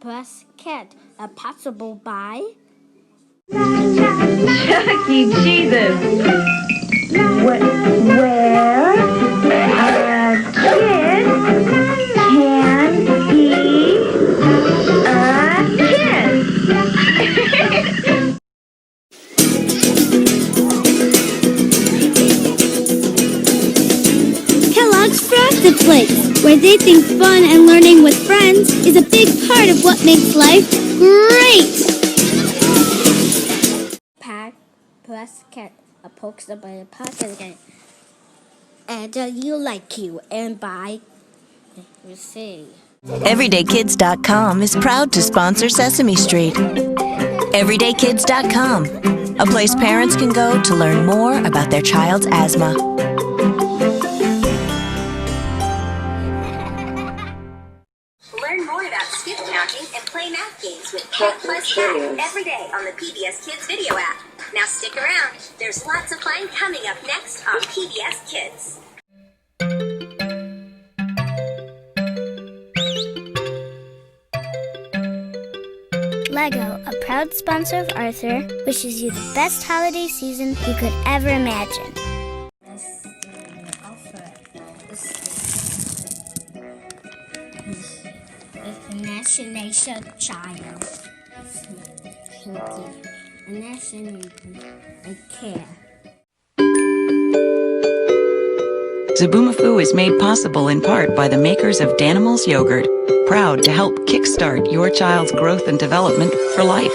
plus cat, possible by Chuck E. Cheese's. Where a kid can be a kid. Kellogg's Frosted Flakes, where they think fun and learning with friends is a big part of what makes life great. Pat plus cat, a pokes by a pocket again. And you like you and by you see. EverydayKids.com is proud to sponsor Sesame Street. EverydayKids.com, a place parents can go to learn more about their child's asthma. Learn more about skip counting and play math games with Cat Plus Math every day on the PBS Kids video app. Now stick around. There's lots of fun coming up next on PBS Kids. Lego, a proud sponsor of Arthur, wishes you the best holiday season you could ever imagine. Imagination child. Imagination and care. Zaboomafoo is made possible in part by the makers of Danimals yogurt, proud to help kickstart your child's growth and development for life.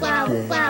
Wow, wow.